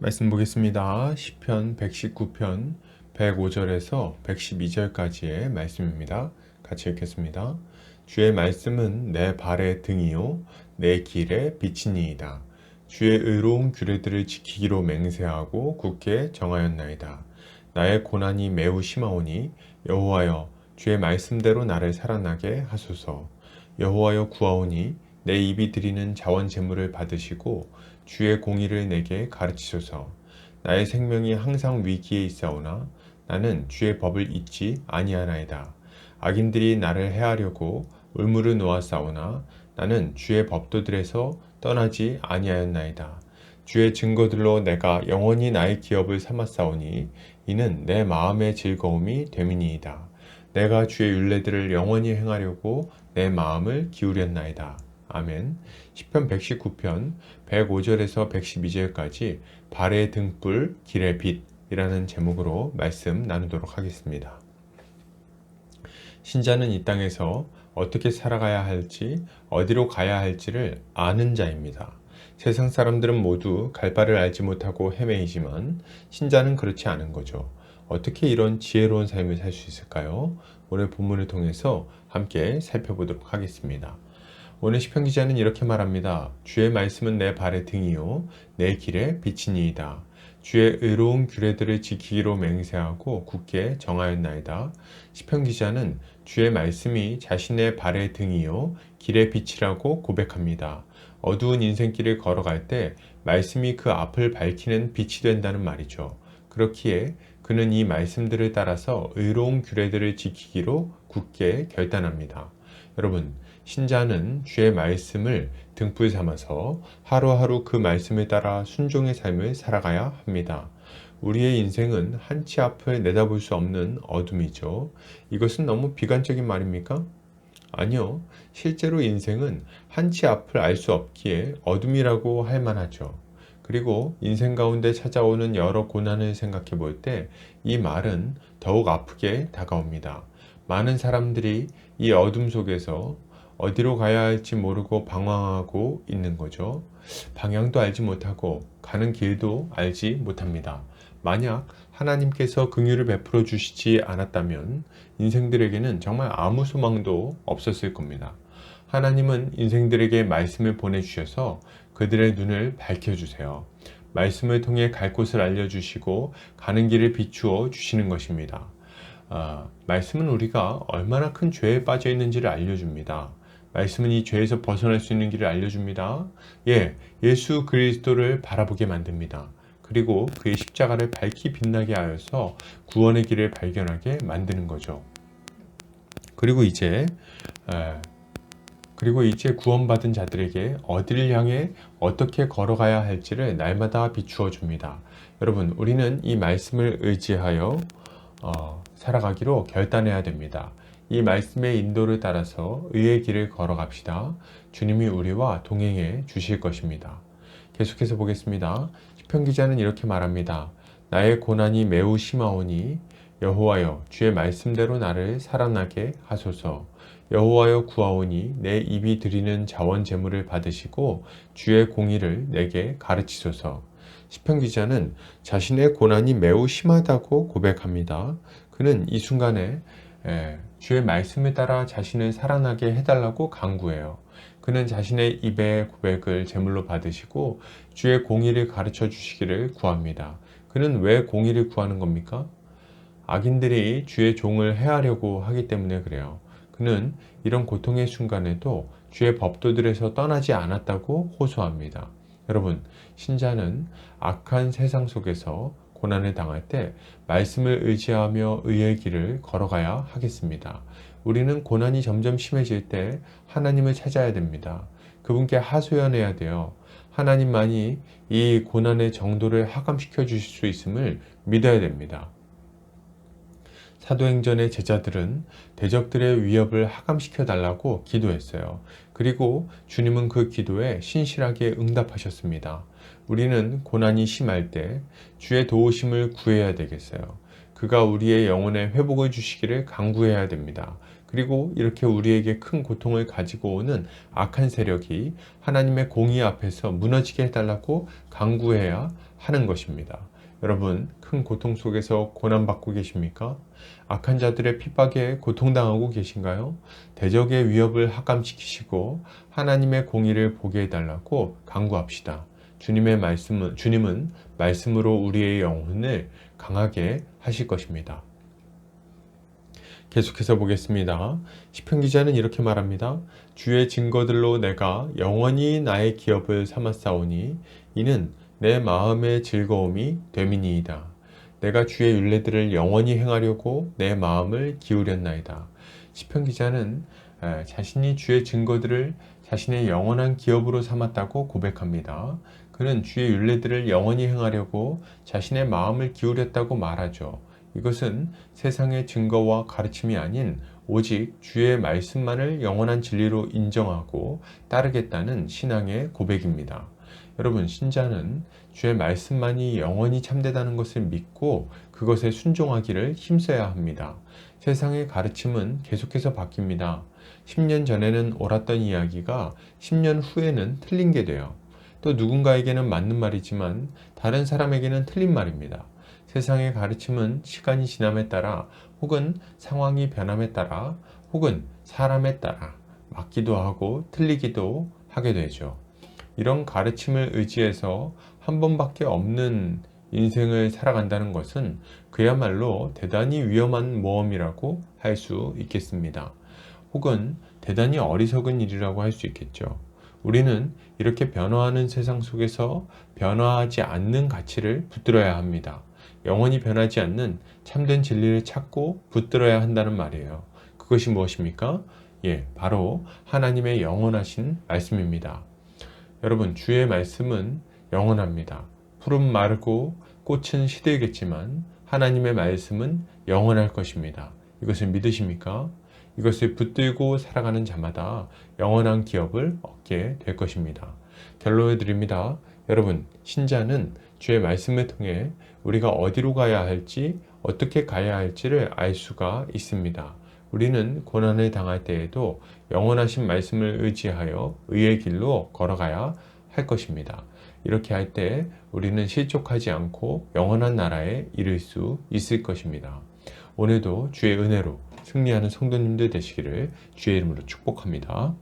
말씀 보겠습니다. 시편 119편 105절에서 112절까지의 말씀입니다. 같이 읽겠습니다. 주의 말씀은 내 발의 등이요 내 길의 빛이니이다. 주의 의로운 규례들을 지키기로 맹세하고 굳게 정하였나이다. 나의 고난이 매우 심하오니 여호와여 주의 말씀대로 나를 살아나게 하소서. 여호와여 구하오니 내 입이 드리는 자원 제물을 받으시고 주의 공의를 내게 가르치소서. 나의 생명이 항상 위기에 있사오나 나는 주의 법을 잊지 아니하나이다. 악인들이 나를 해하려고 울무를 놓았사오나 나는 주의 법도들에서 떠나지 아니하였나이다. 주의 증거들로 내가 영원히 나의 기업을 삼았사오니 이는 내 마음의 즐거움이 됨이니이다. 내가 주의 율례들을 영원히 행하려고 내 마음을 기울였나이다. 아멘. 시편 119편 105절에서 112절까지 발의 등불 길의 빛이라는 제목으로 말씀 나누도록 하겠습니다. 신자는 이 땅에서 어떻게 살아가야 할지, 어디로 가야 할지를 아는 자입니다. 세상 사람들은 모두 갈 바를 알지 못하고 헤매이지만 신자는 그렇지 않은 거죠. 어떻게 이런 지혜로운 삶을 살 수 있을까요? 오늘 본문을 통해서 함께 살펴보도록 하겠습니다. 오늘 시편 기자는 이렇게 말합니다. 주의 말씀은 내 발의 등이요 내 길의 빛이니이다. 주의 의로운 규례들을 지키기로 맹세하고 굳게 정하였나이다. 시편 기자는 주의 말씀이 자신의 발의 등이요 길의 빛이라고 고백합니다. 어두운 인생길을 걸어갈 때 말씀이 그 앞을 밝히는 빛이 된다는 말이죠. 그렇기에 그는 이 말씀들을 따라서 의로운 규례들을 지키기로 굳게 결단합니다. 여러분, 신자는 주의 말씀을 등불 삼아서 하루하루 그 말씀을 따라 순종의 삶을 살아가야 합니다. 우리의 인생은 한치 앞을 내다볼 수 없는 어둠이죠. 이것은 너무 비관적인 말입니까? 아니요. 실제로 인생은 한치 앞을 알 수 없기에 어둠이라고 할 만하죠. 그리고 인생 가운데 찾아오는 여러 고난을 생각해 볼 때 이 말은 더욱 아프게 다가옵니다. 많은 사람들이 이 어둠 속에서 어디로 가야 할지 모르고 방황하고 있는 거죠. 방향도 알지 못하고 가는 길도 알지 못합니다. 만약 하나님께서 긍휼을 베풀어 주시지 않았다면 인생들에게는 정말 아무 소망도 없었을 겁니다. 하나님은 인생들에게 말씀을 보내주셔서 그들의 눈을 밝혀주세요. 말씀을 통해 갈 곳을 알려주시고 가는 길을 비추어 주시는 것입니다. 말씀은 우리가 얼마나 큰 죄에 빠져 있는지를 알려줍니다. 말씀은 이 죄에서 벗어날 수 있는 길을 알려줍니다. 예수 그리스도를 바라보게 만듭니다. 그리고 그의 십자가를 밝히 빛나게 하여서 구원의 길을 발견하게 만드는 거죠. 그리고 이제 구원받은 자들에게 어디를 향해 어떻게 걸어가야 할지를 날마다 비추어 줍니다. 여러분, 우리는 이 말씀을 의지하여 살아가기로 결단해야 됩니다. 이 말씀의 인도를 따라서 의의 길을 걸어갑시다. 주님이 우리와 동행해 주실 것입니다. 계속해서 보겠습니다. 시편 기자는 이렇게 말합니다. 나의 고난이 매우 심하오니 여호와여 주의 말씀대로 나를 살아나게 하소서. 여호와여 구하오니 내 입이 드리는 자원 제물을 받으시고 주의 공의를 내게 가르치소서. 시편 기자는 자신의 고난이 매우 심하다고 고백합니다. 그는 이 순간에 주의 말씀을 따라 자신을 살아나게 해달라고 간구해요. 그는 자신의 입의 고백을 제물로 받으시고 주의 공의를 가르쳐 주시기를 구합니다. 그는 왜 공의를 구하는 겁니까? 악인들이 주의 종을 해하려고 하기 때문에 그래요. 그는 이런 고통의 순간에도 주의 법도들에서 떠나지 않았다고 호소합니다. 여러분, 신자는 악한 세상 속에서 고난을 당할 때 말씀을 의지하며 의의 길을 걸어가야 하겠습니다. 우리는 고난이 점점 심해질 때 하나님을 찾아야 됩니다. 그분께 하소연해야 돼요. 하나님만이 이 고난의 정도를 하감시켜 주실 수 있음을 믿어야 됩니다. 사도행전의 제자들은 대적들의 위협을 하감시켜 달라고 기도했어요. 그리고 주님은 그 기도에 신실하게 응답하셨습니다. 우리는 고난이 심할 때 주의 도우심을 구해야 되겠어요. 그가 우리의 영혼에 회복을 주시기를 간구해야 됩니다. 그리고 이렇게 우리에게 큰 고통을 가지고 오는 악한 세력이 하나님의 공의 앞에서 무너지게 해달라고 간구해야 하는 것입니다. 여러분, 큰 고통 속에서 고난받고 계십니까? 악한 자들의 핍박에 고통당하고 계신가요? 대적의 위협을 합감시키시고 하나님의 공의를 보게 해달라고 간구합시다. 주님은 말씀으로 우리의 영혼을 강하게 하실 것입니다. 계속해서 보겠습니다. 시편 기자는 이렇게 말합니다. 주의 증거들로 내가 영원히 나의 기업을 삼았사오니 이는 내 마음의 즐거움이 됨이니이다. 내가 주의 율례들을 영원히 행하려고 내 마음을 기울였나이다. 시편 기자는 자신이 주의 증거들을 자신의 영원한 기업으로 삼았다고 고백합니다. 그는 주의 율례들을 영원히 행하려고 자신의 마음을 기울였다고 말하죠. 이것은 세상의 증거와 가르침이 아닌 오직 주의 말씀만을 영원한 진리로 인정하고 따르겠다는 신앙의 고백입니다. 여러분, 신자는 주의 말씀만이 영원히 참되다는 것을 믿고 그것에 순종하기를 힘써야 합니다. 세상의 가르침은 계속해서 바뀝니다. 10년 전에는 옳았던 이야기가 10년 후에는 틀린 게 돼요. 또 누군가에게는 맞는 말이지만 다른 사람에게는 틀린 말입니다. 세상의 가르침은 시간이 지남에 따라 혹은 상황이 변함에 따라 혹은 사람에 따라 맞기도 하고 틀리기도 하게 되죠. 이런 가르침을 의지해서 한 번밖에 없는 인생을 살아간다는 것은 그야말로 대단히 위험한 모험이라고 할 수 있겠습니다. 혹은 대단히 어리석은 일이라고 할 수 있겠죠. 우리는 이렇게 변화하는 세상 속에서 변화하지 않는 가치를 붙들어야 합니다. 영원히 변하지 않는 참된 진리를 찾고 붙들어야 한다는 말이에요. 그것이 무엇입니까? 바로 하나님의 영원하신 말씀입니다. 여러분, 주의 말씀은 영원합니다. 풀은 마르고 꽃은 시들겠지만 하나님의 말씀은 영원할 것입니다. 이것을 믿으십니까? 이것을 붙들고 살아가는 자마다 영원한 기업을 얻게 될 것입니다. 결론을 드립니다. 여러분, 신자는 주의 말씀을 통해 우리가 어디로 가야 할지, 어떻게 가야 할지를 알 수가 있습니다. 우리는 고난을 당할 때에도 영원하신 말씀을 의지하여 의의 길로 걸어가야 할 것입니다. 이렇게 할 때 우리는 실족하지 않고 영원한 나라에 이를 수 있을 것입니다. 오늘도 주의 은혜로 승리하는 성도님들 되시기를 주의 이름으로 축복합니다.